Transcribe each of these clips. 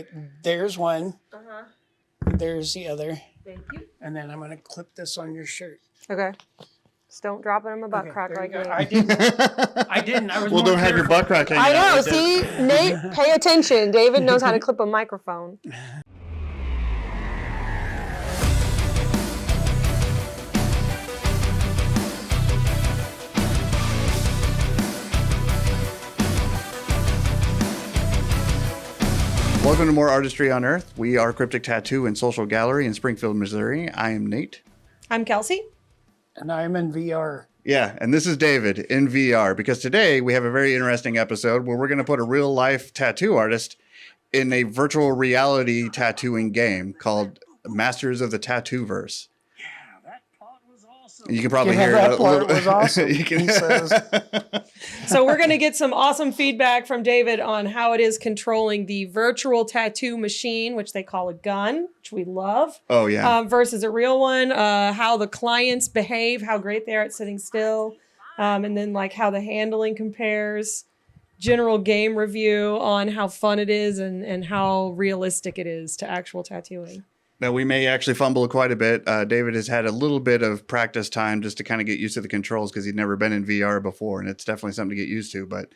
Okay, there's one. Uh-huh. There's the other. Thank you. And then I'm going to clip this on your shirt. Okay. Just don't drop it in my butt crack there like you go. me. I didn't. I was Well, more don't have your careful. butt crack hanging I know. out like See, this. Nate, pay attention. David knows how to clip a microphone. Welcome to more Artistry Unearthed. We are Cryptic Tattoo and Social Gallery in Springfield, Missouri. I am Nate. I'm Kelsey. And I'm in VR. Yeah, and this is David in VR, because today we have a very interesting episode where we're going to put a real life tattoo artist in a virtual reality tattooing game called Masters of the Tattooverse. Yeah, that part was awesome. You can probably Yeah, hear that it a part little was awesome, You can... he says. So we're going to get some awesome feedback from David on how it is controlling the virtual tattoo machine, which they call a gun, which we love. Oh, yeah. Versus a real one, how the clients behave, how great they are at sitting still, and then like how the handling compares. General game review on how fun it is and how realistic it is to actual tattooing. Now, we may actually fumble quite a bit. David has had a little bit of practice time just to kind of get used to the controls because he'd never been in VR before, and it's definitely something to get used to. But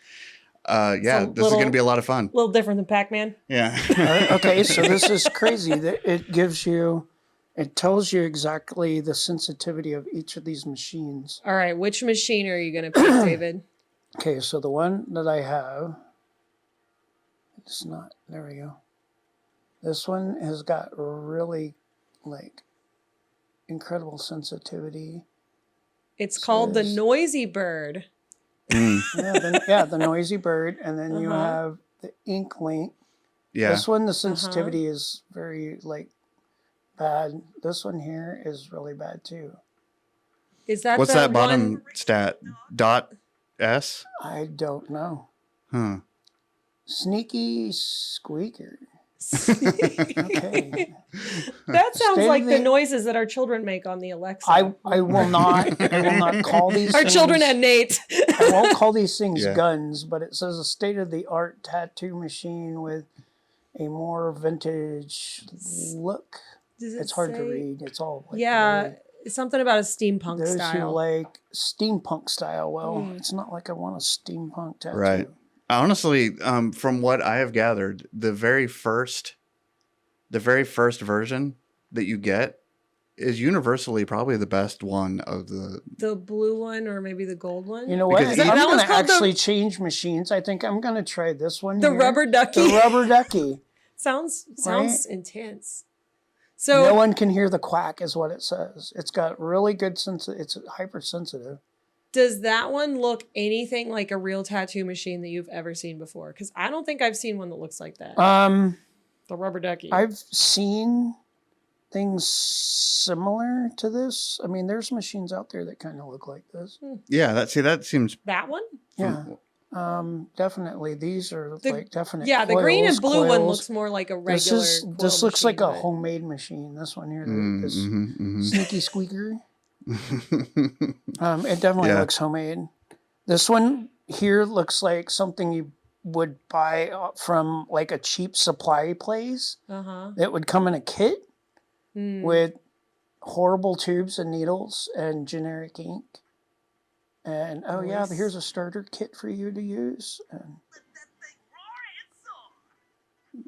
yeah, this is going to be a lot of fun. A little different than Pac-Man. Yeah. Okay, so this is crazy. It tells you exactly the sensitivity of each of these machines. All right, which machine are you going to pick, David? Okay, so the one that I have, it's not, there we go. This one has got really, like, incredible sensitivity. It's called the Noisy Bird. Yeah, the Noisy Bird. And then you have the Ink Link. Yeah. This one, the sensitivity is very, like, bad. This one here is really bad, too. Is that What's the that bottom one? stat? .S? I don't know. Huh. Sneaky Squeaker. Okay. That sounds Stay like the the- noises that our children make on the Alexa. I will not call these Our things, children and Nate. I won't call these things Yeah. guns, but it says a state-of-the-art tattoo machine with a more vintage look. Does it It's hard to say- read. It's all like Yeah, really- it's something about a steampunk Those who style. like steampunk style. Well, it's not like I want a steampunk tattoo. Right. Honestly, from what I have gathered, the very first version that you get is universally probably the best one of the. The blue one or maybe the gold one? You know what? Because I'm that going one's to called actually change machines. I think I'm going to try this one. The here. rubber ducky. The rubber ducky. Sounds Right? intense. So No one can hear the quack, is what it says. It's got really good sense. It's hypersensitive. does that one look anything like a real tattoo machine that you've ever seen before? Because I don't think I've seen one that looks like that. The rubber ducky. I've seen things similar to this. I mean, there's machines out there that kind of look like this. Yeah, that seems. That one? Yeah. Definitely. These are like definite. Yeah, the green and blue one coils. looks more like a regular. This looks like a machine, but- homemade machine. This one here, this Mm-hmm. sneaky squeaker. It definitely Yeah. looks homemade. This one here looks like something you would buy from like a cheap supply place. Uh-huh. It would come in a kit with horrible tubes and needles and generic ink. And oh yeah, Nice. here's a starter kit for you to use. And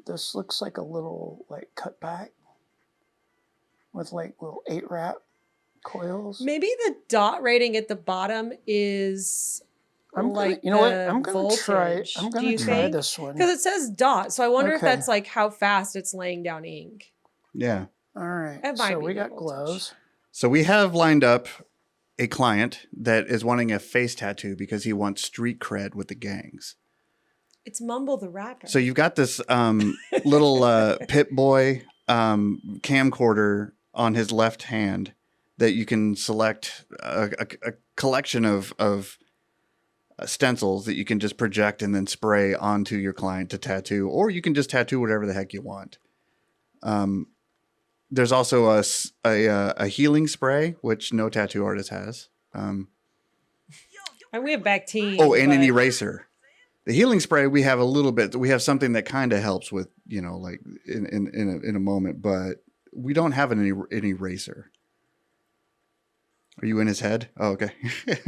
this looks like a little like cutback with like little 8-wrap coils. Maybe the dot rating at the bottom is I'm gonna, like you know what? the I'm gonna try. voltage. I'm Do gonna you try think? this one. Because it says dot, so I wonder if Okay. that's like how fast it's laying down ink. Yeah. All right. It might So be we the got voltage. gloves. So we have lined up a client that is wanting a face tattoo because he wants street cred with the gangs. It's Mumble the Rapper. So you've got this little Pit Boy camcorder on his left hand that you can select a collection of stencils that you can just project and then spray onto your client to tattoo, or you can just tattoo whatever the heck you want. There's also a healing spray, which no tattoo artist has. And we have Bactine. Oh, and an but- eraser. The healing spray, we have a little bit. We have something that kind of helps with, like in a moment, but we don't have an eraser. Are you in his head? Oh, okay.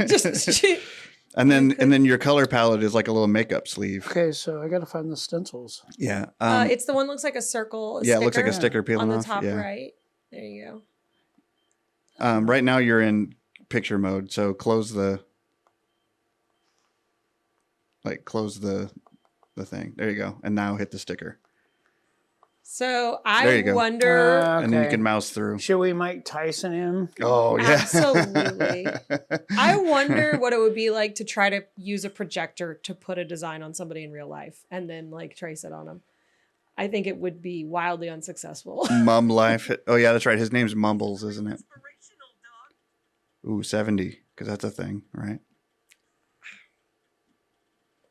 Just and then your color palette is like a little makeup sleeve. Okay, so I got to find the stencils. Yeah. it's the one that looks like a circle. Yeah, it looks like a sticker peeling on the off. top Yeah. right. There you go. Right now you're in picture mode, so close the thing. There you go. And now hit the sticker. So There you I go. wonder. And then you Okay. can mouse through. Should we Mike Tyson him? Oh, yeah. Absolutely. I wonder what it would be like to try to use a projector to put a design on somebody in real life and then like trace it on them. I think it would be wildly unsuccessful. Mum life. Oh, yeah, that's right. His name's Mumbles, isn't it? Ooh, 70, because that's a thing, right?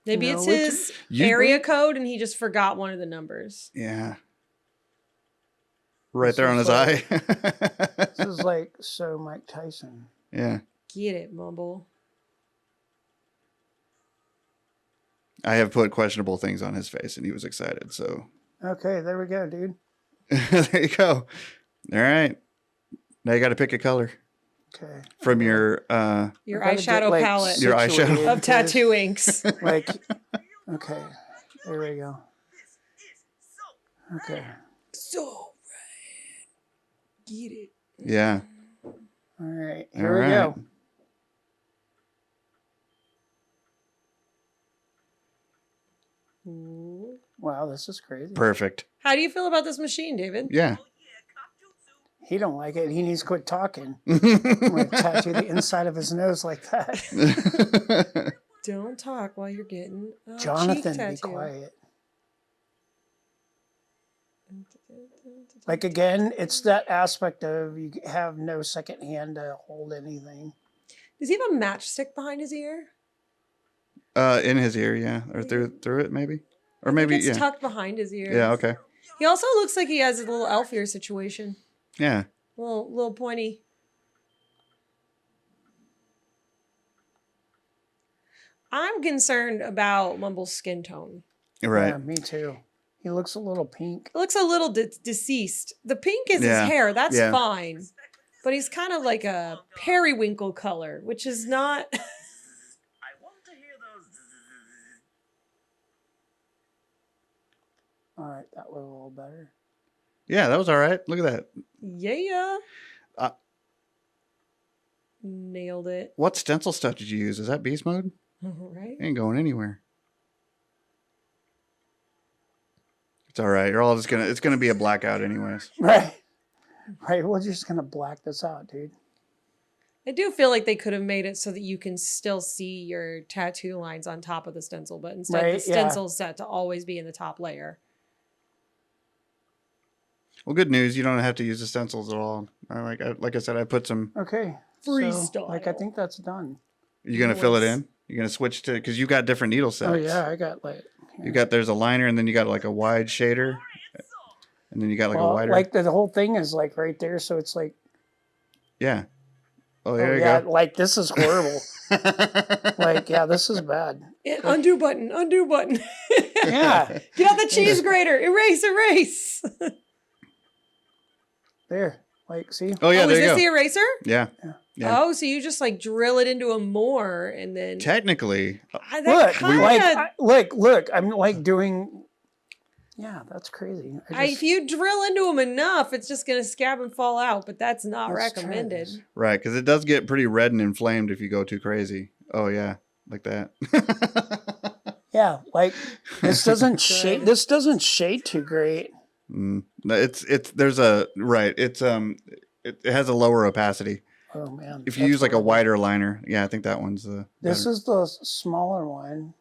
Maybe No, it's we his You- area code and he just forgot one of the numbers. Yeah. Right This there on is his eye. This is like so Mike Tyson. Yeah. Get it, Mumble. I have put questionable things on his face, and he was excited, so... Okay, there we go, dude. There you go. All right. Now you got to pick a color Okay. from your I Your gotta get, eyeshadow like, palette Your eyeshadow. situated, of 'cause, tattoo inks. Like, okay, there we go. Okay, So right. Get it. yeah. all right, All here we right. go. Ooh. Wow, this is crazy. Perfect. How do you feel about this machine, David? Yeah. He don't like it. He needs to quit talking. I'm gonna tattoo the inside of his nose like that. Don't talk while you're getting a cheek Jonathan, tattoo. be quiet. Like again, it's that aspect of you have no second hand to hold anything. Does he have a matchstick behind his ear? In his ear, yeah. Or through it, maybe? Or maybe, It's yeah. tucked behind his ear. Yeah, okay. He also looks like he has a little elf ear situation. Yeah. Little pointy. I'm concerned about Mumble's skin tone. Right. Yeah, me too. He looks a little pink. It looks a little deceased. The pink is Yeah. his hair. That's Yeah. fine. But he's kind of like a periwinkle color, which is not... I want to hear those. All right, that was a little better. Yeah, that was all right. Look at that. Yeah. Uh, Nailed it. What stencil stuff did you use? Is that beast mode? Right? Ain't going anywhere. It's all right. You're all just gonna. It's gonna be a blackout, anyways. Right. Right. We're just gonna black this out, dude. I do feel like they could have made it so that you can still see your tattoo lines on top of the stencil, but instead Right, the stencil's set to always be in the top layer. Well, good news. You don't have to use the stencils at all. Like I said, I put some. Okay. Freestyle. Like I think that's done. You're gonna fill it in. You're gonna switch to because you got different needle sets. Oh yeah, I got like. You got there's a liner and then you got like a wide shader, and then you got like a wider. Like the whole thing is like right there, so it's like. Yeah. Oh, Oh there you yeah, go. like this is horrible. Like yeah, this is bad. Undo button, undo button. Yeah. Get out the cheese grater. Erase, erase. There. Like see. Oh yeah, Oh, there is you this go. the eraser? Yeah. Yeah. Oh, so you just like drill it into a more and then Technically, that Look, kinda- like look. I'm like doing. Yeah, that's crazy. if you drill into them enough, it's just gonna scab and fall out. But that's not Let's try recommended. this. right? Because it does get pretty red and inflamed if you go too crazy. Oh yeah, like that. Yeah, like this doesn't shade. This doesn't shade too great. No, it's there's a right. It's it has a lower opacity. Oh man. If you that's use like a horrible. wider liner, yeah, I think that one's the. This better. is the smaller one.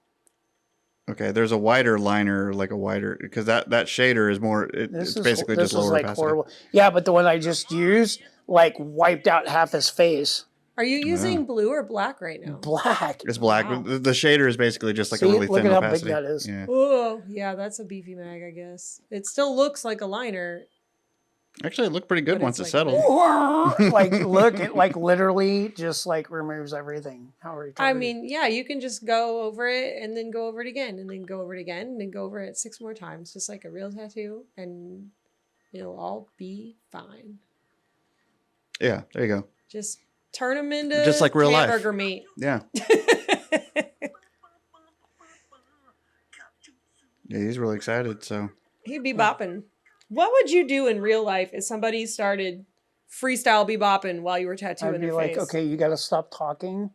Okay, there's a wider liner, like a wider, because that shader is more. This It's is basically this just is lower like opacity. horrible. Yeah, but the one I just used like wiped out half his face. Are you using blue or black right now? Black. It's black. Wow. The shader is basically just like See, a really look thin at how big opacity. that is. Yeah. Oh, yeah, that's a beefy mag, I guess. It still looks like a liner. Actually, it looked pretty good But once it it's like- settled. Like, look, it like literally just like removes everything. How retarded. I mean, yeah, you can just go over it and then go over it again and then go over it again and then go over it 6 more times, just like a real tattoo, and it'll all be fine. Yeah, there you go. Just turn them into Just like real life. hamburger meat. Yeah. Yeah, he's really excited. So He'd be bopping. What would you do in real life if somebody started freestyle bebopping while you were tattooing I'd be their like, face? okay, you got to stop talking,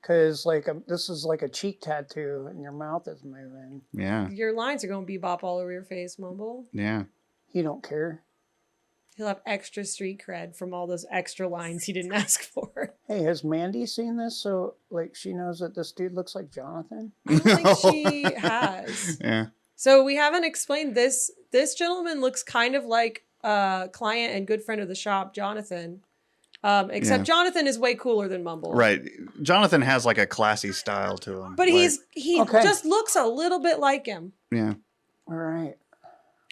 because like this is like a cheek tattoo, and your mouth is moving. yeah, Your lines are going to bebop all over your face, Mumble. yeah. He don't care. He'll have extra street cred from all those extra lines he didn't ask for. Hey, has Mandy seen this? So like she knows that this dude looks like Jonathan. I don't think she has. Yeah. So we haven't explained this. This gentleman looks kind of like a client and good friend of the shop, Jonathan. Except Yeah. Jonathan is way cooler than Mumble. Right. Jonathan has like a classy style to him. But like, he Okay. just looks a little bit like him. yeah. All right,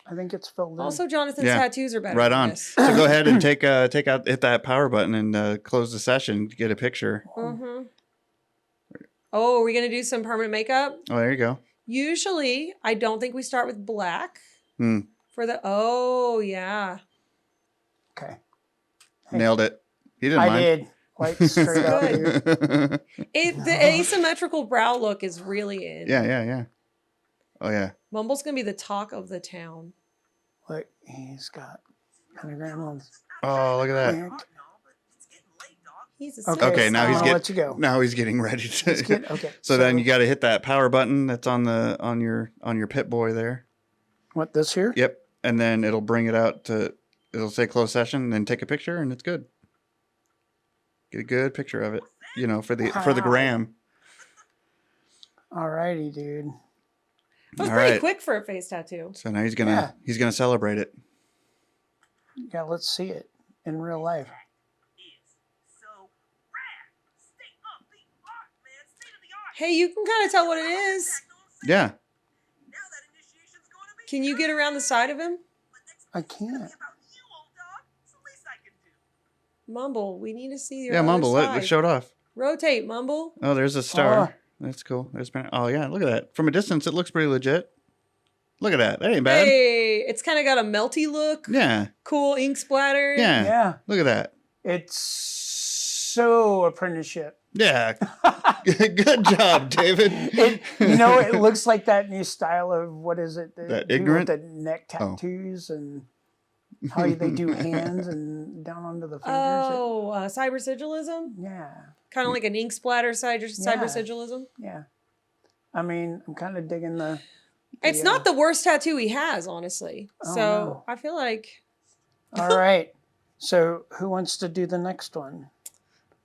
I think it's filled in. Also, Jonathan's Yeah. tattoos are better Right than on. this. So go ahead and hit that power button and close the session. Get a picture. Mm-hmm. Oh, are we going to do some permanent makeup? Oh, there you go. Usually, I don't think we start with black. Hmm. For the, oh, yeah. Okay, Hey. Nailed it. He didn't I mind. did. Like straight up, Good. dude. The asymmetrical brow look is really in. Yeah. Oh yeah. Mumble's going to be the talk of the town. Look, he's got pentagram on. Oh, look at that. Weird. No, but it's getting late, dog. He's a Okay, Okay, now I'm he's gonna getting. let you go. Now he's getting ready to. Let's get- okay, So then so- you got to hit that power button that's on your Pit Boy there. What, this here? Yep. And then it'll bring it out to. It'll say close session. And then take a picture, and it's good. Get a good picture of it. You know, for the Wow. gram. Alrighty, dude. That was All pretty right. quick for a face tattoo. So now he's Yeah. gonna celebrate it. Yeah, let's see it in real life. Is so rad. State of the art, man. State of the art. Hey, you can kind of tell what it is. Yeah. Now that initiation's gonna be. Can you get around the side of him? But next I week's gonna be can't. about you, old dog. It's the least I can do. Mumble, we need to see your Yeah, other Mumble. side. Let's show it off. Rotate, Mumble. Oh, there's a star. Oh. That's cool. Oh yeah, look at that. From a distance, it looks pretty legit. Look at that. That ain't bad. Hey, it's kind of got a melty look. Yeah. Cool ink splatter. Yeah. Yeah, Look at that. it's so apprenticeship. Yeah. Good job, David. It looks like that new style of what is it? The That people ignorant? with the neck Oh. tattoos and how they do hands and down onto the fingers. Oh, cyber sigilism? Yeah, Kind of like an ink splatter cyber Yeah. sigilism. yeah. I mean, I'm kind of digging the. It's not the worst tattoo he has, honestly. Oh, So no. I feel like All right. So who wants to do the next one?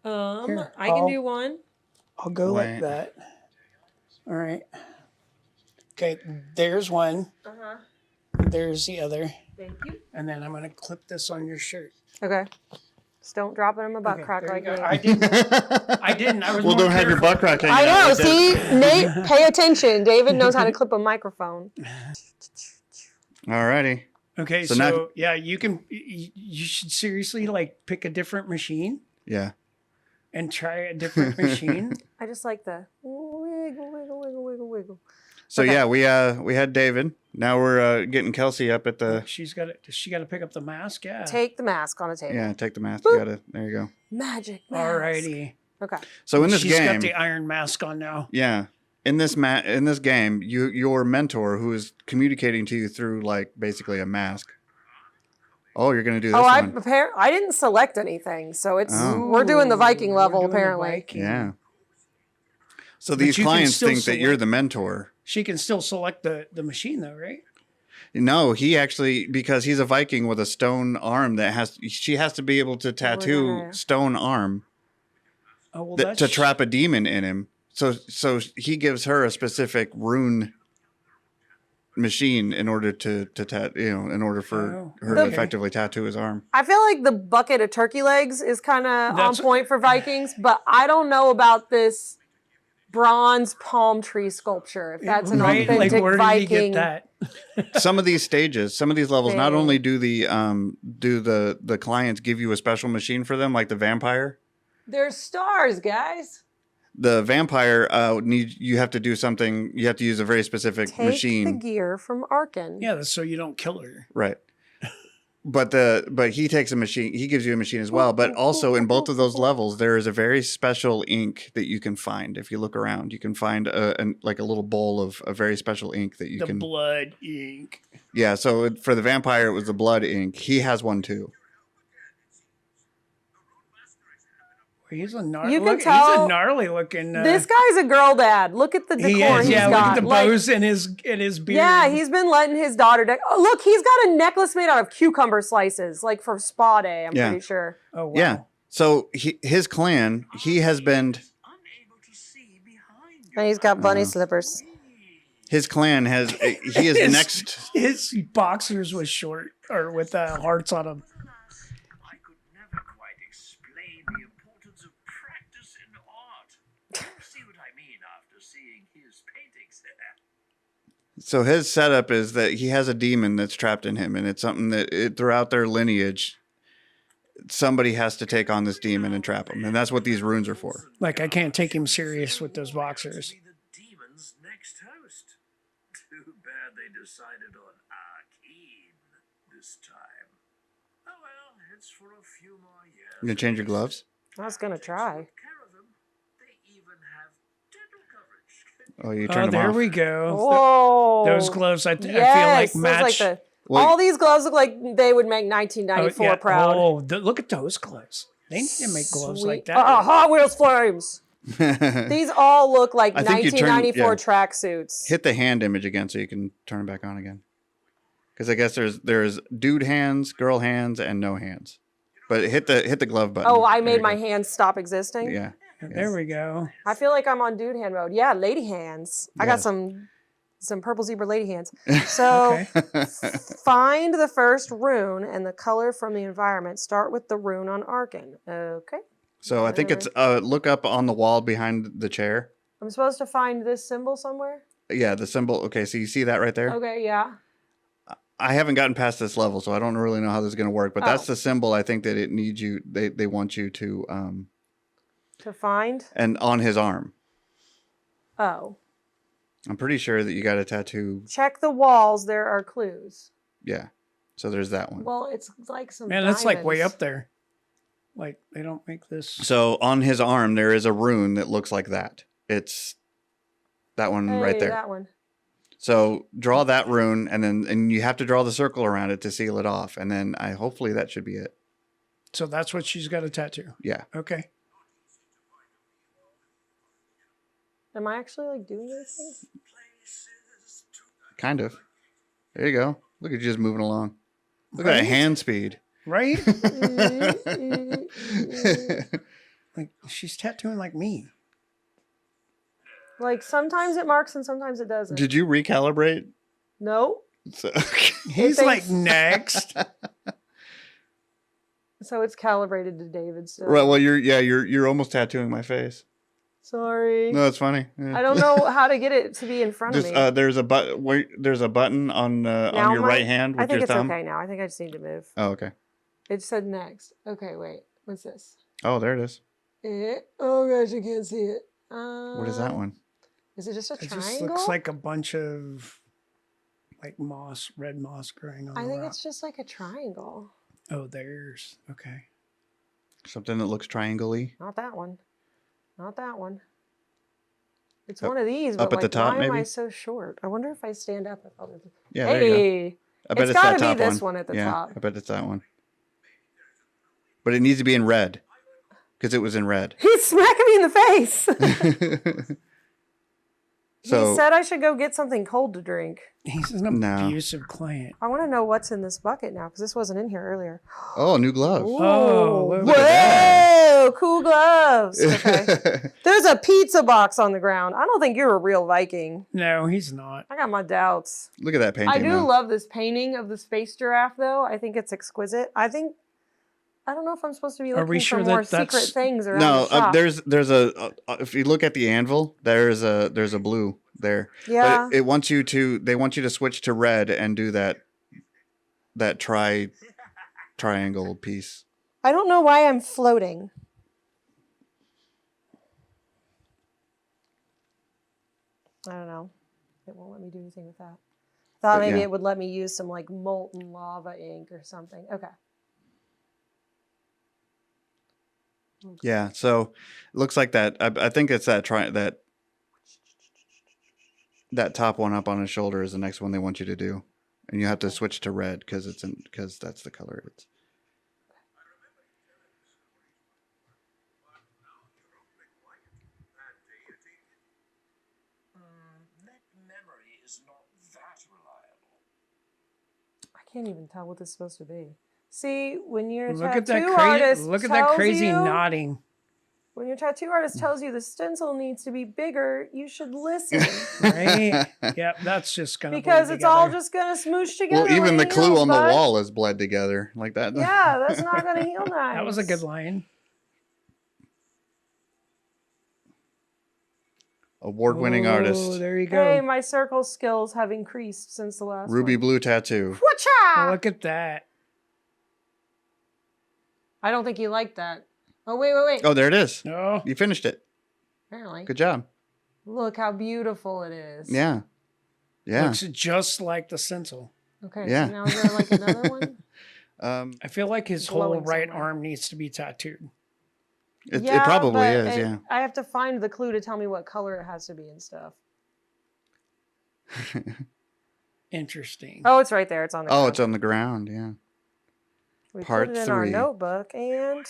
Here, I can I'll- do one. I'll go Wait. like that. All right. Okay, there's one. Uh-huh. There's the other. Thank you. And then I'm going to clip this on your shirt. Okay. Just don't drop it in my butt Okay, crack there like you go. that. I didn't. I didn't. I was Well, more don't have your careful. butt crack hanging I out know. like that. See, Nate, pay attention. David knows how to clip a microphone. Alrighty. Okay, So so, now- yeah, you can. You should seriously like pick a different machine Yeah. and try a different machine. I just like the wiggle, wiggle, wiggle, wiggle, wiggle. So Okay. yeah, we had David. Now we're getting Kelsey up at the. She's got to. She got to pick up the mask. Yeah. Take the mask on a table. Yeah, take the mask. You gotta. There you go. Magic mask. Alrighty. Okay. So in this She's game, got the iron mask on now. yeah, in this game, your mentor who is communicating to you through like basically a mask. Oh, you're gonna do this Oh, one. I didn't select anything, so it's Oh. we're doing the Viking Ooh, level we're doing the apparently. Viking. Yeah. So But these you can clients still think that you're select- the mentor. She can still select the machine though, right? No, he actually, because he's a Viking with a stone arm she has to be able to tattoo gonna- stone arm Oh well, to trap a demon in him. So he gives her a specific rune machine in order to in order for Oh, her to okay. effectively tattoo his arm. I feel like the bucket of turkey legs is kind of on That's- point for Vikings, but I don't know about this bronze palm tree sculpture. If that's an right? Like authentic where did you Viking. get that? Some of these stages, some of these levels, not Dang. only do the clients give you a special machine for them, like the vampire. There's stars, guys. The vampire you have to do something. You have to use a very specific Take machine. the gear from Arkin. Yeah, that's so you don't kill her. Right. But he takes a machine. He gives you a machine as well. But also in both of those levels, there is a very special ink that you can find. If you look around, you can find like a little bowl of a very special ink that you The can. blood ink. Yeah. So for the vampire, it was the blood ink. He has one too. He's a gnarly. You can He's tell a gnarly looking. This guy's a girl dad. Look at the decor he is. he's Yeah, got. look at the Like, bows in his beard. yeah, he's been letting his daughter. Oh, look, he's got a necklace made out of cucumber slices, like for spa day. I'm Yeah. pretty sure. Oh wow. Yeah. So his clan, he has been. Unable to see behind And he's got bunny Uh, slippers. His clan has. He is next. His boxers was short or with hearts on them. I could never quite explain the importance of practice in art. You'll see what I mean after seeing his paintings there. So his setup is that he has a demon that's trapped in him, and it's something that throughout their lineage, somebody has to take on this demon and trap him, and that's what these runes are for. Like I can't take him serious with those boxers. Be the demon's next host. Too bad they decided on Arkeen this time. Oh well, it's for a few more years. You gonna change your gloves? I was gonna try. Care of them. They even have dental coverage. Oh, you Oh, turned them there off. we go. Whoa. Those gloves, I feel Yes, like those match. Well, all these gloves look like they would make 1994 proud. Oh, look at those gloves. They need to make gloves Sweet. like that. Hot Wheels flames. These all look like I think you turn- 1994 yeah. tracksuits. Hit the hand image again so you can turn it back on again. Because I guess there's dude hands, girl hands, and no hands. But hit the glove button. Oh, I There made you my go. hands stop existing. Yeah. There we go. I feel like I'm on dude hand mode. Yeah, lady hands. I got some purple zebra lady hands. So Okay. find the first rune and the color from the environment. Start with the rune on Arkin. Okay. So I think it's look up on the wall behind the chair. I'm supposed to find this symbol somewhere? Yeah, the symbol. Okay, so you see that right there? Okay, yeah. I haven't gotten past this level, so I don't really know how this is going to work. But that's Oh. the symbol I think that it needs you. They want you to To find? and on his arm. Oh. I'm pretty sure that you got a tattoo. Check the walls. There are clues. Yeah. So there's that one. Well, it's like some Man, that's like way diamonds. up there. Like they don't make this. So on his arm there is a rune that looks like that. It's that one right Hey, there. that one. So draw that rune, and you have to draw the circle around it to seal it off, and then hopefully that should be it. So that's what she's got a tattoo. Yeah. Okay. Am I actually like doing anything? Kind of. There you go. Look at you just moving along. Look at Right? that hand speed. Right? Mm-hmm. Like she's tattooing like me. Like sometimes it marks and sometimes it doesn't. Did you recalibrate? No. So, He's thinks- like next. So it's calibrated to David still. right. Well, you're almost tattooing my face. Sorry. No, it's funny. Yeah. I don't know how to get it to be in front of Just me. there's a button on Now your right hand I with think your it's thumb. okay now. I think I just need to move. Oh, okay. It said next. Okay, wait. What's this? Oh, there it is. Oh gosh, I can't see it. What is that one? Is it just a It triangle? just looks like a bunch of like moss, red moss growing on I the think rock. it's just like a triangle. Oh, there's okay. Something that looks triangle-y. Not that one. Not that one. It's Up- one of these, up but at the like, top, why am I maybe? so short? I wonder if I stand up. If I'll... Yeah, there you go. Hey, I bet it's it's that gotta be top this one at the yeah, top. I bet it's that one. But it needs to be in red. Because it was in red. he's smacking me in the face. So he said I should go get something cold to drink. He's an No. abusive client. I want to know what's in this bucket now because this wasn't in here earlier. oh, new glove. Oh, Ooh, look at whoa, cool gloves. Okay. There's a pizza box on the ground. I don't think you're a real Viking. No, he's not. I got my doubts. Look at that painting. I do though. love this painting of the space giraffe, though. I think it's exquisite. I don't know if I'm supposed to be Are looking we for sure more that that's- secret things around No, the shop. there's a if you look at the anvil, there's a blue there. Yeah. But it wants you to. They want you to switch to red and do that triangle piece. I don't know why I'm floating. I don't know. It won't let me do anything with that. Thought But maybe yeah. it would let me use some like molten lava ink or something. Okay. Yeah. So it looks like that. I think it's that that top one up on his shoulder is the next one they want you to do, and you have to switch to red because that's the color it's. That memory is not that reliable. I can't even tell what this is supposed to be. See, when your Look at tattoo that crazy. artist Look at that tells crazy you, nodding. when your tattoo artist tells you the stencil needs to be bigger, you should listen. Right? Yep, that's just gonna Because bleed it's all together. just gonna smoosh together. Well, even when the it clue heals, on the bud. wall is bled together like that. Yeah, that's not gonna heal nice. That was a good line. Oh, Award-winning Oh, artist, there you go. Hey, my circle skills have increased since the last ruby one. blue tattoo. Whatcha? Look at that. I don't think you liked that. Oh, wait. Oh, there it is. Oh, You finished it. Apparently. Good job. Look how beautiful it is. Yeah. Yeah. looks just like the stencil. Okay, Yeah. so now is there like another one? I I feel like his Glowing whole right somewhere. arm needs to be tattooed. it probably but is. Yeah. I have to find the clue to tell me what color it has to be and stuff. Interesting. Oh, it's right there. It's on the Oh, ground. it's on the ground. Yeah. We part put it in our 3. notebook and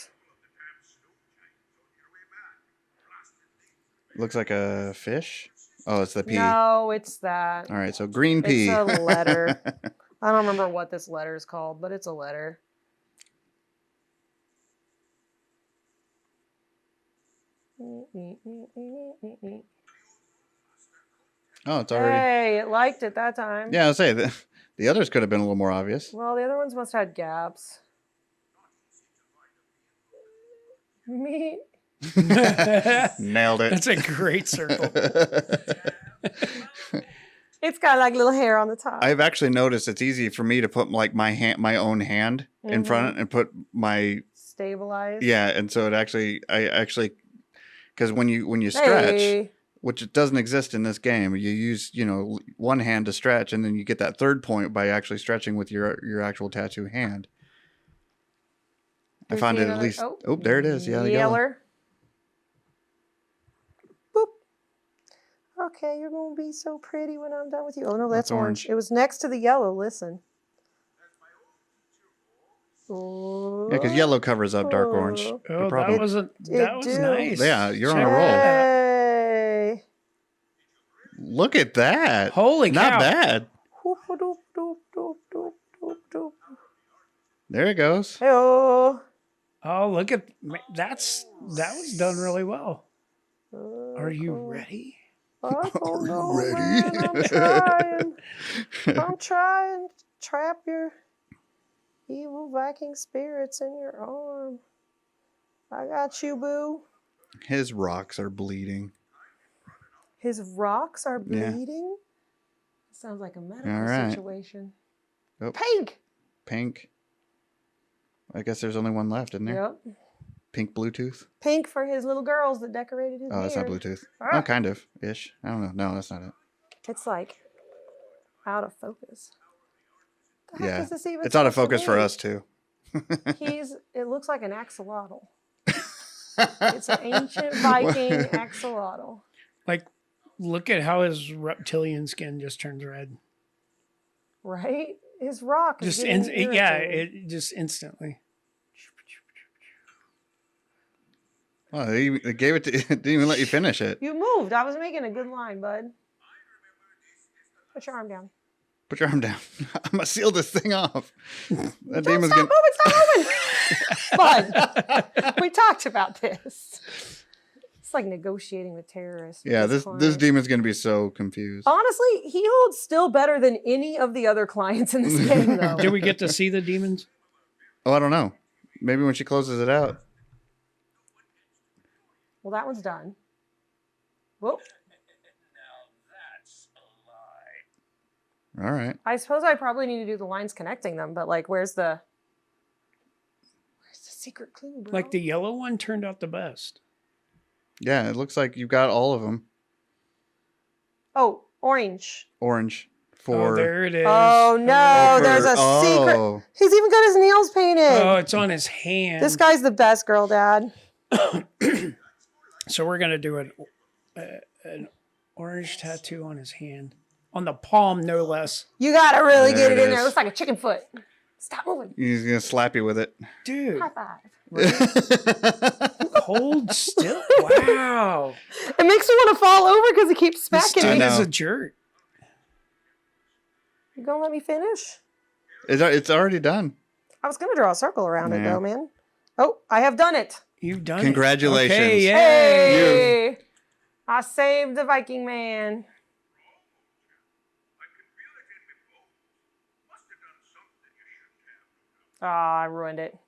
Looks like a fish. Oh, it's the P. no, it's that. All right. So green P. It's a letter. I don't remember what this letter is called, but it's a letter. Oh, it's already. Hey, it liked it that time. Yeah, I'll say the others could have been a little more obvious. Well, the other ones must have had gaps. Me. Nailed it. That's a great circle. It's got like little hair on the top. I've actually noticed it's easy for me to put like my own hand in front and put my Stabilized. and so I actually because when you stretch, Hey. which it doesn't exist in this game, you use one hand to stretch, and then you get that third point by actually stretching with your actual tattoo hand. I Here's found the it at other- least. Oh, there it is. Yeah, the yellow. Yeller. Boop. Okay, you're gonna be so pretty when I'm done with you. Oh no, that's That's orange. orange. It was next to the yellow. Listen. Yeah, because yellow covers up dark orange. Oh. Oh, probably- that was do. nice. Yeah, you're on Check a roll. that out. Hey. Look at that. Holy cow. Not bad. Whoop, doop, doop, doop, doop, doop, doop. There it goes. Hey-oh. Oh, look at that was done really well. Are you ready? I don't know, Ready? man. I'm trying. I'm trying to trap your evil Viking spirits in your arm. I got you, boo. His rocks are bleeding. His rocks are Yeah. bleeding? Sounds like a medical All right. situation. Oh, Pink! pink. I guess there's only one left, isn't there? Yep. Pink Bluetooth. Pink for his little girls that decorated his Oh, that's not beard. Bluetooth. Ah. Oh, kind of ish. I don't know. No, that's not it. It's like out of focus. The heck Yeah, is this even it's out of supposed to focus for be? us too. It looks like an axolotl. It's an ancient Viking axolotl. Like, look at how his reptilian skin just turns red. Right? His rock is Just getting yeah, irritated. it just instantly. Well, they gave it to. Didn't even let you finish it. You moved. I was making a good line, bud. Put your arm down. Put your arm down. I'm gonna seal this thing off. That Don't demon's stop gonna. moving! Stop moving! Bud, we talked about this. It's like negotiating with terrorists. with Yeah, this client. demon's gonna be so confused. Honestly, he holds still better than any of the other clients in this game, though. Did we get to see the demons? Oh, I don't know. Maybe when she closes it out. Well, that one's done. Whoa. Now that's All right. I suppose I probably need to do the lines connecting them, but like, where's the secret clue, bro? Like the yellow one turned out the best. Yeah, it looks like you've got all of them. Oh, orange. Orange Oh, for. there it is. Oh no, for- there's a secret. oh. He's even got his nails painted. Oh, it's on his hand. This guy's the best girl dad. So we're gonna do an orange tattoo on his hand, on the palm, no less. You gotta really There get it it in there. It is. looks like a chicken foot. Stop moving. He's gonna slap you with it. Dude, High five. hold still. Wow, It makes me want to fall over because he keeps this smacking dude me. I is know. a jerk. You gonna let me finish? It's already done. I was gonna draw a circle around it Yeah. though, man. Oh, I have done it. You've done Congratulations. it. Okay, yay. Hey! I saved the Viking man. Ah, I ruined it.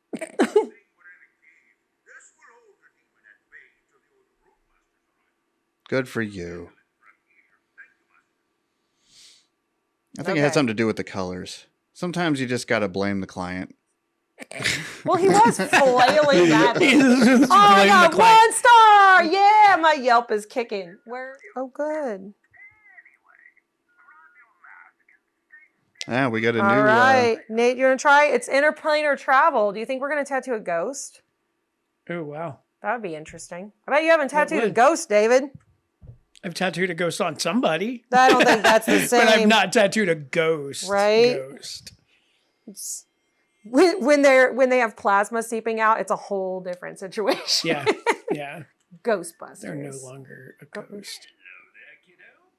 Good for you. I think it Okay. had something to do with the colors. Sometimes you just got to blame the client. Well, he was flailing at me. Oh, Oh, I got 1 star! Yeah, my Yelp is kicking. Where? Oh, good. Yeah, we got a All new. right, Nate, you want to try? It's interplanar travel. Do you think we're gonna tattoo a ghost? Oh, wow. That would be interesting. I bet you haven't tattooed a would. ghost, David. I've tattooed a ghost on somebody. I don't think that's the same. But I've not tattooed a ghost. Right? Ghost. When they have plasma seeping out, it's a whole different situation. Yeah. Yeah. Ghostbusters. They're no longer a ghost.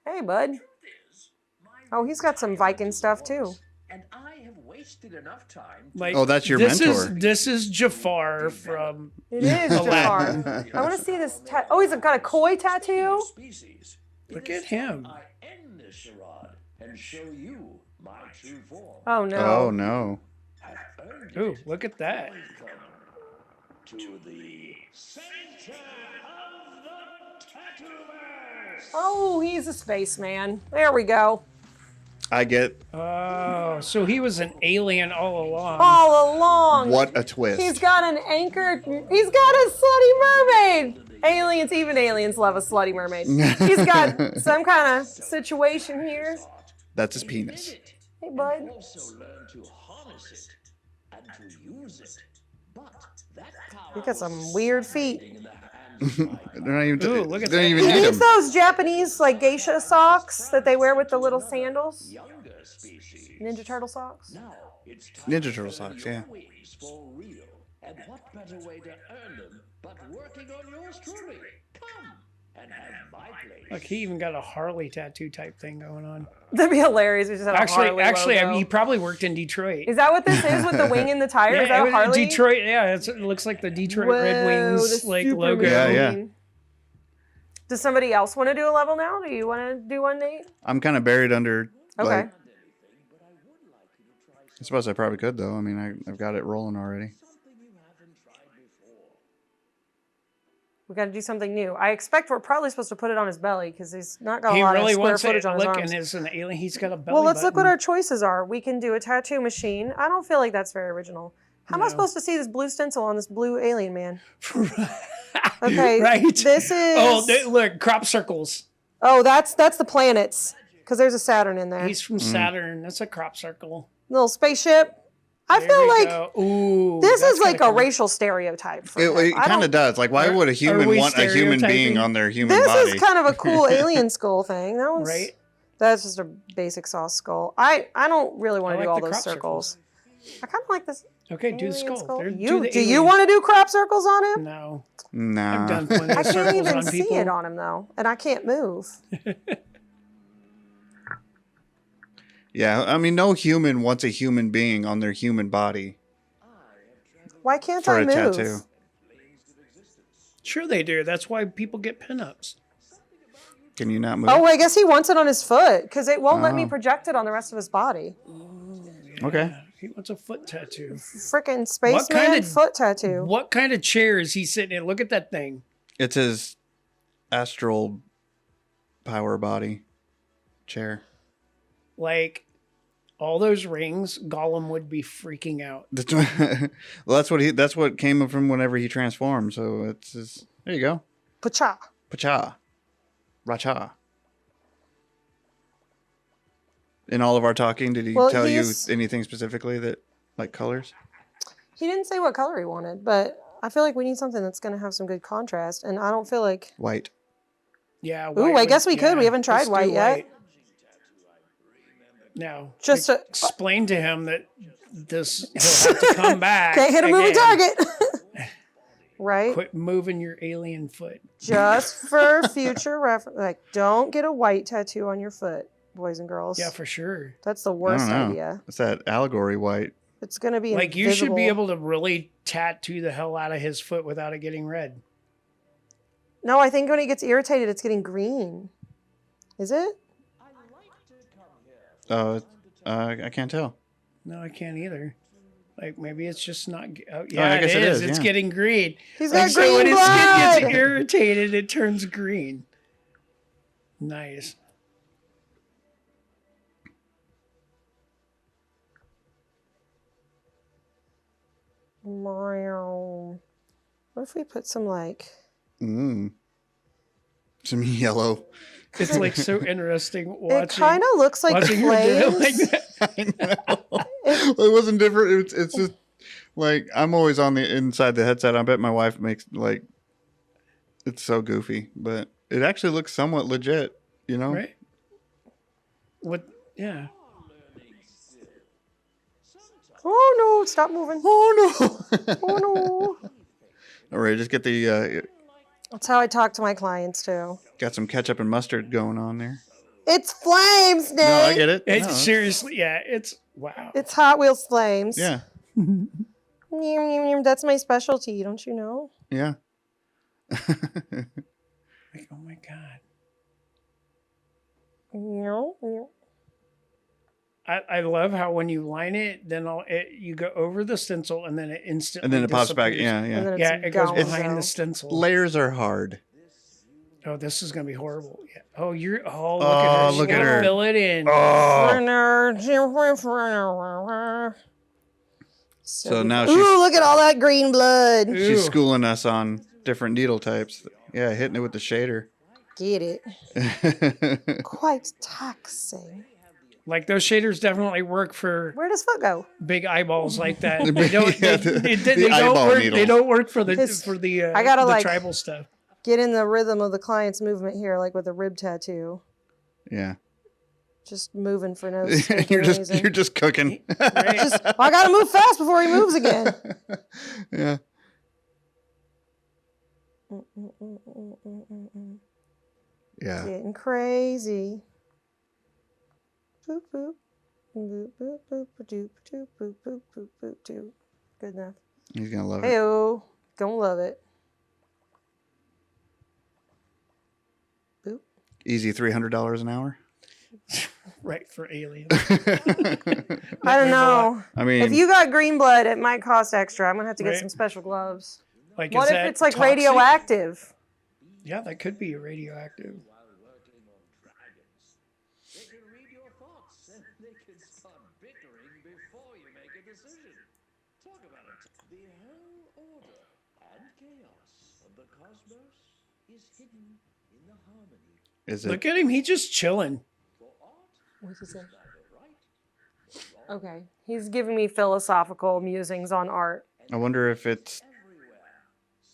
Hey, bud. Oh, he's got some Viking stuff too. And I have wasted enough time. Like, Oh, that's your this mentor. This is Jafar from. It is Aladdin. Jafar. I want to see this. Oh, he's got a koi tattoo. Species. Look at him. I end this charade and show you my true form. Oh no. Oh no. Have earned Ooh, it. look at that. To the center of the Tattooverse. Oh, he's a spaceman. There we go. I get Oh, so he was an alien all along. All along. what a twist. He's got an anchor. He's got a slutty mermaid. Aliens, even aliens love a slutty mermaid. He's got some kind of situation here. That's his penis. Hey, bud. Also learn to harness it and to use it. But that power You got some weird feet. in the hands of my They're not even. Ooh, look at they don't that. even He need needs them. those Japanese like geisha socks that they wear with the little sandals. younger species. Ninja Turtle socks. Now it's time Ninja to Turtle earn socks, your yeah. wings for real. And what better way to earn them but working on yours truly? Come and have my place. Look, he even got a Harley tattoo type thing going on. That'd be hilarious. We just had a Harley Actually, logo. he probably worked in Detroit. Is that what this is with the wing and the tire? Is that it a was Harley? Detroit, yeah, it looks like the Detroit Red Whoa, Wings the like Superman. logo. Yeah, yeah. Does somebody else want to do a level now? Do you want to do one, Nate? I'm kind of buried under. Okay. Like, I suppose I probably could though. I mean, I've got it rolling already. We got to do something new. I expect we're probably supposed to put it on his belly because he's not got a He lot really of square wants it. footage on his Look, arms. and it's an alien. He's got a belly Well, let's look what button. our choices are. We can do a tattoo machine. I don't feel like that's very original. How am I No. supposed to see this blue stencil on this blue alien man? Okay, right? this is. Oh, look, crop circles. Oh, that's the planets because there's a Saturn in there. He's from Saturn. That's a crop circle. Little spaceship. I There feel we like go. Ooh, this that's is like kinda a cool. racial stereotype. For It, him. it I kind of don't- does. Like, why would a Are human we want a human being stereotyping? on their human This body? is kind of a cool alien skull thing. That was Right? That's just a basic sauce skull. I don't really want I to do like all the those crop circles. I kind of like this. Okay, do the alien skull. There- You the do you alien. want to do crop circles on him? No, Nah. I've done plenty I of can't circles even on see people. it on him though, and I can't move. Yeah, I mean, no human wants a human being on their human body Why can't for I a move? tattoo. Sure they do. That's why people get pinups. Can you not move? Oh, I guess he wants it on his foot because it won't let me Oh. project it on the rest of his body. Okay. He wants a foot tattoo. Frickin' spaceman kind of- foot tattoo. What kind of chair is he sitting in? Look at that thing. It's his astral power body chair. Like, all those rings, Gollum would be freaking out. That's well, that's what came from whenever he transformed. So it's just, there you go. Pacha. Pacha. Racha. In all of our talking, did he tell you anything specifically that, like colors? He didn't say what color he wanted, but I feel like we need something that's going to have some good contrast. And I don't feel like... White. Yeah. Ooh, I guess we could. We haven't tried white yet. No. Just explain to him that he'll have to come back. Can't hit a moving target. Right? Quit moving your alien foot. Just for future reference. Like, don't get a white tattoo on your foot, boys and girls. Yeah, for sure. That's the worst idea. It's that allegory white. It's going to be like invisible. You should be able to really tattoo the hell out of his foot without it getting red. No, I think when it gets irritated, it's getting green. Is it? Oh, I can't tell. No, I can't either. Like maybe it's just not. I guess it is. It's getting green. He's got so green when his blood. skin gets irritated, it turns green. Nice. What if we put some like... Some yellow. It's like so interesting watching. It kind of looks like flames. Like I know. It wasn't different. It's just like I'm always on the inside the headset. I bet my wife makes like it's so goofy, but it actually looks somewhat legit, you know? Right? What? Yeah. Oh no! Stop moving. Oh no! Oh no! All right, just get the. That's how I talk to my clients too. Got some ketchup and mustard going on there. It's flames, Nick. No, I get it. Seriously, yeah. It's wow. It's Hot Wheels flames. Yeah. That's my specialty, don't you know? Yeah. Like, oh my god. I love how when you line it, then you go over the stencil and then it instantly and then it pops back. Yeah, And yeah. It goes behind the stencil. Layers are hard. Oh, this is gonna be horrible. Yeah. Oh, look at her. Look at her. Fill it in. Oh. So now she's look at all that green blood. she's schooling us on different needle types. Yeah, hitting it with the shader. Get it? Quite taxing. Like those shaders definitely work for Where does foot go? big eyeballs like that. They don't. Yeah, They the don't eyeball work. needles. They don't work for the I gotta, the like, tribal stuff. Get in the rhythm of the client's movement here, like with a rib tattoo. Yeah. Just moving for no you're reason. just cooking. Right? I gotta move fast before he moves again. Yeah. Yeah. Getting crazy. Boop boop. Boop boop boop doop doop boop boop boop boop doop. Good enough. He's gonna love it. Hey-o. Gonna love it. Boop. Easy $300 an hour. Right, for aliens. I don't know. I mean, If you got green blood, it might cost extra. I'm gonna have to get Right. some special gloves. Like, What is if that it's like toxic? radioactive? Yeah, that could be radioactive. They can read your thoughts and they can start bickering before you make a decision. Talk about it. The whole order and chaos of the cosmos is hidden in the harmony. is it? Look at him. He's just chilling. What's he say? Okay. He's giving me philosophical musings on art. I wonder if it's. Everywhere,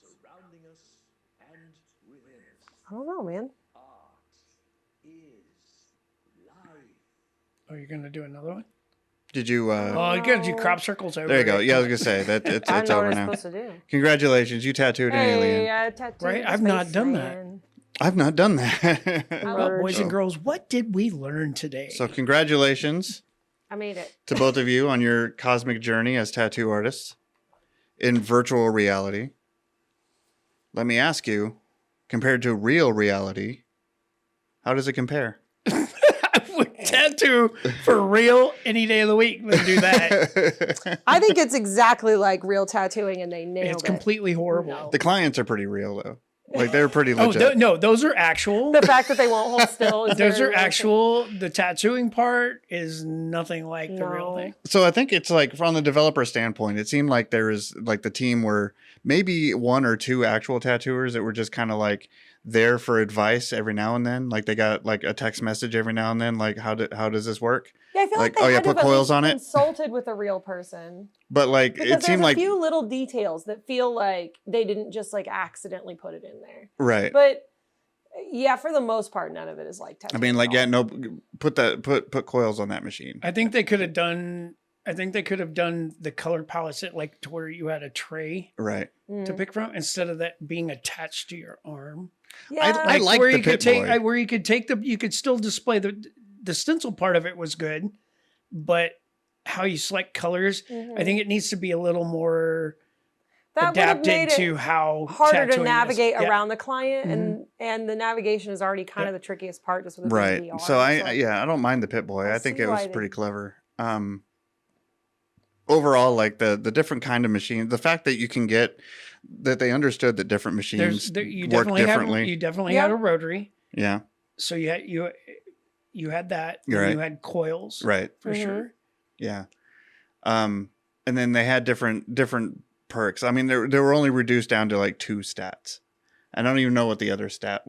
surrounding us and within us. I don't know, man. Art is life. Oh, you're gonna do another one? Did you? Oh, you gotta do crop circles over. There you go. it. Yeah, I was gonna say that it's I know over what I'm now. supposed to do. Congratulations, you tattooed an alien. I tattooed Right? his I've not face, done that. man. I've not done that. Well, boys So- and girls, what did we learn today? So congratulations I made it. to both of you on your cosmic journey as tattoo artists in virtual reality. Let me ask you, compared to real reality, how does it compare? I would tattoo for real any day of the week. Let's do that. I think it's exactly like real tattooing, and they nailed It's it. completely horrible. The clients are pretty real though. Like they were pretty Oh legit. no, those are actual. The fact that they won't hold still is Those very are realistic. actual. The tattooing part is nothing like the real No. thing. So I think it's like from the developer standpoint, it seemed like there was like the team were maybe one or two actual tattooers that were just kind of like there for advice every now and then. Like they got like a text message every now and then, like how does this work? Yeah, I feel like, Like, they oh, yeah, had to put have at coils least on it? consulted with a real person. But like Because it seemed there's a like few little details that feel like they didn't just like accidentally put it in there. right. But yeah, for the most part, none of it is like I mean, like yeah, no, put coils on that machine. I think they could have done. I think they could have done the color palettes at like to where you had a tray Right. to pick from instead of that being attached to your arm. Yeah, I like where the you could Pit take Boy. where you could take you could still display the stencil part of it was good, but how you select colors, I think it needs to be a little more that would have adapted made it to how harder to tattooing is. navigate Yeah. around the client, and the navigation is already kind of the trickiest part just with it Right. being VR. So I don't mind the Pit Boy. I I think see it was why they- pretty clever. Overall, like the different kind of machine, the fact that you can get that they understood that different machines You work definitely differently. you definitely Yeah. had a rotary, Yeah. so you had that. You're and you right. had coils, Right. for sure. Yeah. And then they had different perks. I mean, they were only reduced down to like 2 stats. I don't even know what the other stat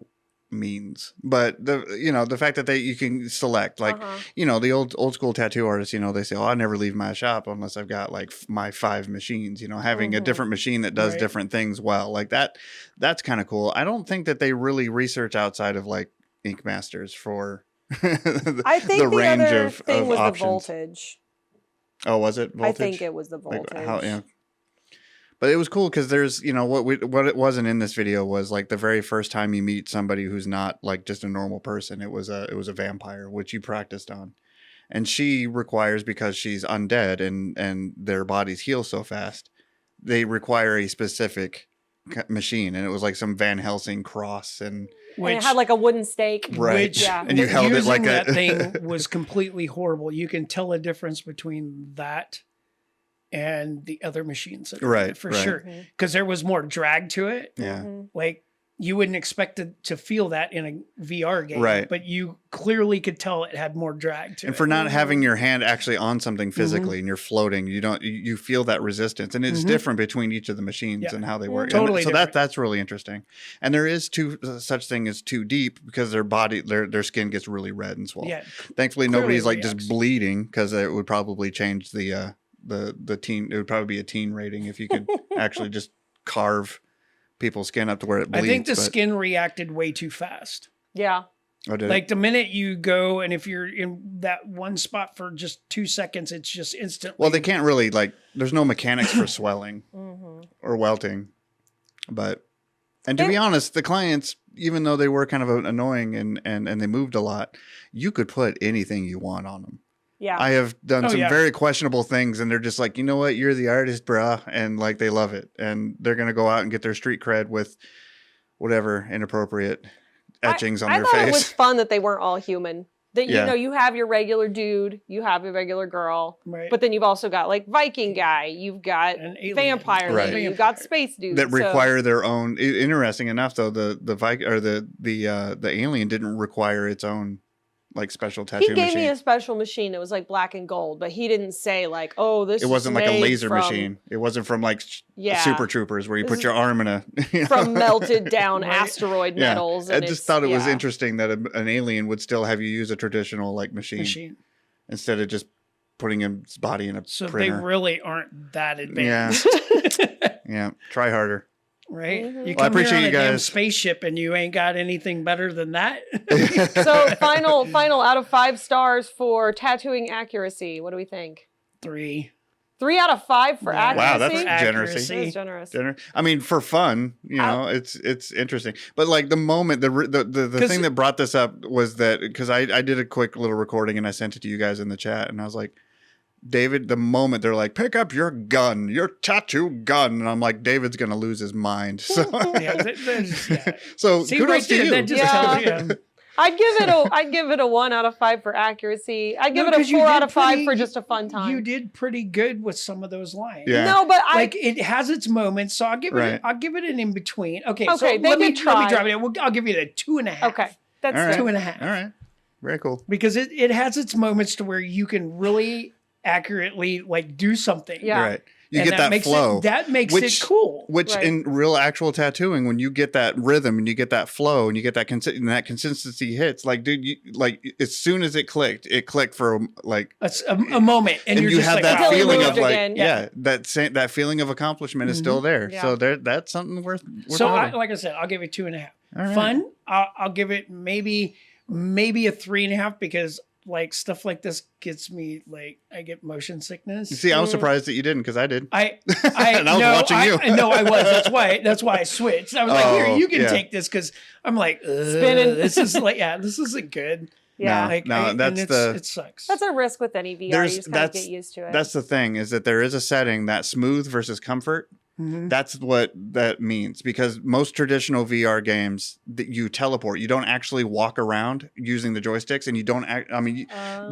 means, but the fact that you can select like the old school tattoo artists, they say, oh, I never leave my shop unless I've got like my 5 machines. Having a different machine that does Right. different things well, like that's kind of cool. I don't think that they really research outside of like Ink Masters for I think the range other of thing was options. the voltage. Oh, was it voltage? I think it was the voltage. Like how, But it was cool because there's, what it wasn't in this video was like the very first time you meet somebody who's not like just a normal person. It was a vampire, which you practiced on, and she requires, because she's undead and their bodies heal so fast, they require a specific machine, and it was like some Van Helsing cross and. And it had like a wooden stake. Right. Which, Yeah. And you held it using like that a thing was completely horrible. You can tell the difference between that and the other machines, that Right, for right. sure, because there was more drag to it. Yeah. Like you wouldn't expect to feel that in a VR game, Right. But you clearly could tell it had more drag to And it. for not having your hand actually on something physically and you're floating, you feel that resistance, and it's different between each of the machines Yeah. and how they work. Totally And so different. that's really interesting. And there is such thing as too deep, because their skin gets really red and swollen. Yeah, Thankfully, clearly nobody's like reacts. just bleeding, because it would probably change the teen. It would probably be a teen rating if you could actually just carve people's skin up to where it bleeds. I think the but- skin reacted way too fast. Yeah. Oh, did it? Like the minute you go, and if you're in that one spot for just 2 seconds, it's just instantly. Well, they can't really there's no mechanics for swelling or welting, and to be honest, the clients, even though they were kind of annoying and they moved a lot, you could put anything you want on them. Yeah. I have done Oh, some yeah. very questionable things, and they're just like, you know what, you're the artist, bruh, and like they love it, and they're gonna go out and get their street cred with whatever inappropriate etchings on I their thought face. it was fun that they weren't all human. That Yeah. you have your regular dude, you have your regular girl, Right. but then you've also got like Viking guy, you've got An alien. vampire Right. lady, you've got space dude that so- require their own. Interesting enough, though, the Viking or the alien didn't require its own like special tattoo He gave machine. me a special machine that was like black and gold, but he didn't say like, "Oh, this." It wasn't is like a made laser from, machine. It wasn't from like Yeah. Super Troopers where you This put is your arm in a from melted down Right. asteroid Yeah. metals. I And just it's- thought it was yeah. interesting that an alien would still have you use a traditional like machine instead of just putting his body in a So printer. they really aren't that yeah, advanced, yeah. Try harder. right? Mhm. You Well, I come appreciate here on you a damn guys. spaceship and you ain't got anything better than that. So final out of 5 stars for tattooing accuracy. What do we think? 3. 3 out of 5 for Wow, accuracy. that's generous. Accuracy. That is generous. Dinner. I mean, for fun, it's interesting. But like the moment, the 'Cause- thing that brought this up was that because I did a quick little recording and I sent it to you guys in the chat, and I was like, David, the moment they're like, pick up your gun, your tattoo gun, and I'm like, David's gonna lose his mind. So, Yeah, so See, kudos right to there, you. that just Yeah. tells you. I'd give it a 1 out of 5 for accuracy. I'd give No, it a 'cause you 4 did out of 5 pretty- for just a fun time. You did pretty good with some of those lines. Yeah. No, but Like it has its moments, so I'll give Right. it. I'll give it an in between. Okay, Okay, so they let me could try. drop it. I'll give you a 2.5. Okay, that's All right. fair. 2.5. All right. Very cool. Because it has its moments to where you can really accurately like do something. Yeah. Right. You And get that makes flow. that makes which- it cool. Which Right. in real actual tattooing, when you get that rhythm and you get that flow and you get that and that consistency hits, like dude, you like as soon as it clicked for like, It's a moment, and you're you just have like, that wow. Until he feeling moved of like, again. yeah, that feeling of accomplishment is still there. Yeah. So that's something worth. So noting. like I said, I'll give it 2.5. All right. Fun. I'll give it maybe a 3.5 because like stuff like this gets me like I get motion sickness. You see, I was surprised that you didn't because I did. I And I was no, watching you. No, I was. That's why I switched. I was like, here, Oh, you can yeah. take this because I'm like, Spinning. this is like, this isn't good. Yeah. Like, No, and that's it sucks. That's a risk with any VR. There's- You just kind of that's- get used to it. That's the thing is that there is a setting that smooth versus comfort. Mhm. That's what that means because most traditional VR games that you teleport, you don't actually walk around using the joysticks, and you don't.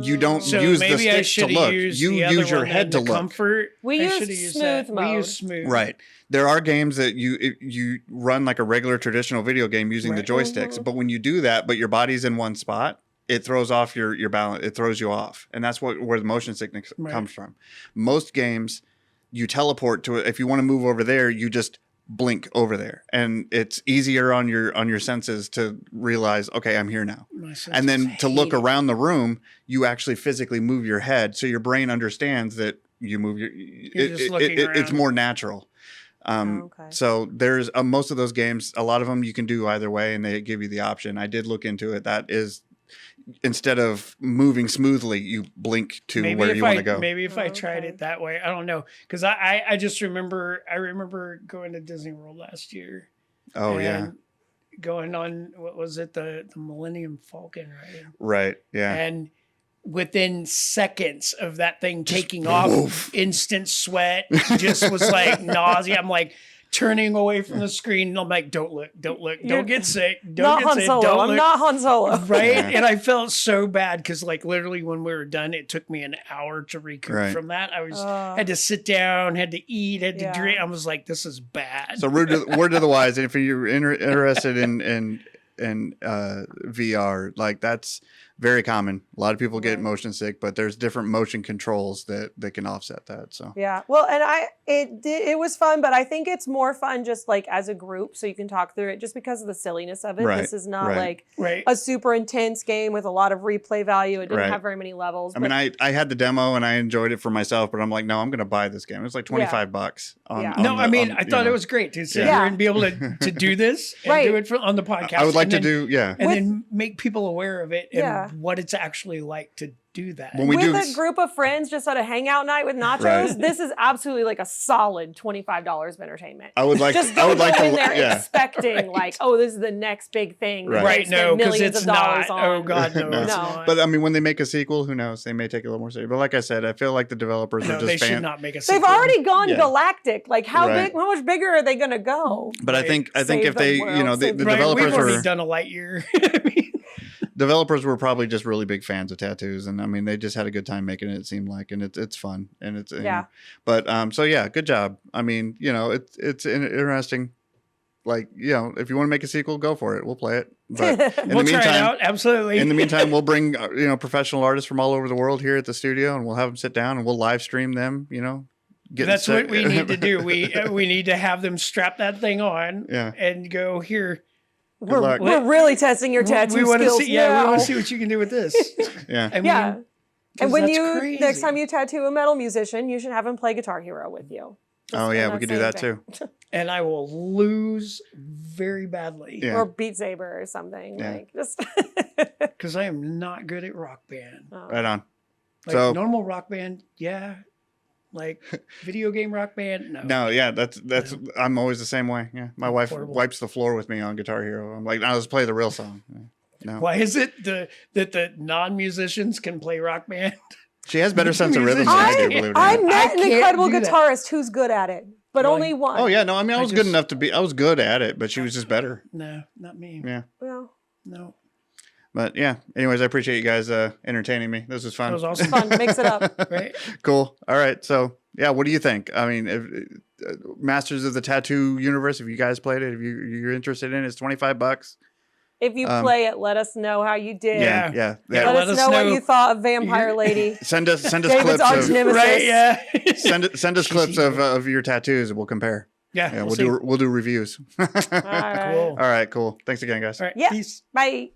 You don't So use the maybe I sticks to should look. have used You the other use your one, head the to look. comfort. We I used shoulda used smooth that. mode. We used smooth. Right. There are games that you run like a regular traditional video game using the Right. joysticks, but when you do that, but your body's in one spot, it throws off your balance. It throws you off, and that's where the motion sickness Right. comes from. Most games, you teleport to it. If you want to move over there, you just blink over there, and it's easier on your senses to realize, okay, I'm here now. My senses And then to look hate it. around the room, you actually physically move your head, so your brain understands that you move your. just looking It's around. more natural. Okay. So there's most of those games. A lot of them you can do either way, and they give you the option. I did look into it. That is, instead of moving smoothly, you blink to where you want to go. Maybe if I tried Okay. it that way, I don't know, because I just remember going to Disney World last year. Oh yeah, and going on what was it, the Millennium Falcon, right? right. Yeah, And within seconds of that thing taking off, woof. instant sweat, just was like nausea. I'm like turning away from the screen. I'm like, don't look, You're don't get sick, don't Not get Han sick, Solo. don't I'm look. not Han Solo. Right. Yeah. And I felt so bad because like literally when we were done, it took me an hour to recoup Right. from that. I was had to sit down, had to eat, had to Yeah. drink. I was like, this is bad. So word to the wise, if you're interested in VR, like that's very common. A lot of people get Right. motion sick, but there's different motion controls that can offset that. So Yeah. Well, and it was fun, but I think it's more fun just like as a group, so you can talk through it just because of the silliness of it. Right, This is not right. like Right. a super intense game with a lot of replay value. It didn't Right. have very many levels. I mean, I had the demo and I enjoyed it for myself, but I'm like, no, I'm going to buy this game. It was like $25. Yeah. No, I mean, I thought it was great to sit Yeah. here and be able to do this and Right. do it on the podcast. I would like and to then- do, yeah. and With- then make people aware of it and Yeah. what it's actually like to do that. When we with do a group of friends just at a hangout night with nachos, Right. this is absolutely like a solid $25 of entertainment. I would like, Just I would don't like go to, in there yeah. expecting like, oh, this is the next big thing. that Right. they Right? spend No, because millions it's of dollars not. on. Oh God, no, No. it's No. not. But I mean, when they make a sequel, who knows? They may take it a little more serious. But like I said, I feel like the developers no, are just they should not make a. They've sequel. already gone Yeah. galactic. Like how Right. how much bigger are they going to go? But I Right. think Save if the they, world, you know, the save the Right, developers we've already were done a light year. I mean, developers were probably just really big fans of tattoos, and I mean, they just had a good time making it. It seemed like, and it's fun, and it's you Yeah. know. But so yeah, good job. I mean, you know, it's interesting. Like, you know, if you want to make a sequel, go for it. We'll play it. But in we'll the try it meantime, out. Absolutely. in the meantime, we'll bring you know, professional artists from all over the world here at the studio, and we'll have them sit down and we'll live stream them. You know, That's what we need to do. We need to have them strap that thing on Yeah. and go here. Good luck. We're really testing your tattoo we want to skills see. Yeah, now. we want to see what you can do with this. Yeah. I mean, Yeah. 'cause And when that's you crazy. next time you tattoo a metal musician, you should have him play Guitar Hero with you. Just Oh in yeah, we could do same that vein. too. and I will lose very badly Yeah. Or Beat Saber or something. Yeah. Like just because I am not good at rock band. Oh. Right on. Like So- normal rock band, yeah. Like video game rock band, no. No, yeah, that's I'm always the same way. Yeah, my wife Horrible. wipes the floor with me on Guitar Hero. I'm like, I'll just play the real song. No, Why is it that the non-musicians can play rock band? she has better sense of rhythm than I do. Believe it or I not. met an can't incredible do that. guitarist who's good at it, but Really? only one. Oh yeah, no, I mean, I I was good just- enough to be. I was good at it, but she was just better. No, not me. Yeah. Well, No. But yeah, anyways, I appreciate you guys entertaining me. This was fun. That was awesome. Fun. Mix it up. Right? Cool. All right. So yeah, what do you think? I mean, Masters of the Tattoo Universe, if you guys played it, if you're interested in it, it's $25. If you play it, let us know how you did. Yeah. Yeah. Let us know what you thought of Vampire Lady. Send us David's clips arch of nemesis. Right? Yeah. send us clips of your tattoos and we'll compare. Yeah. Yeah, We'll see. we'll do reviews. All right. Cool. All right, cool. Thanks again, guys. All right. Yeah. Peace. Bye.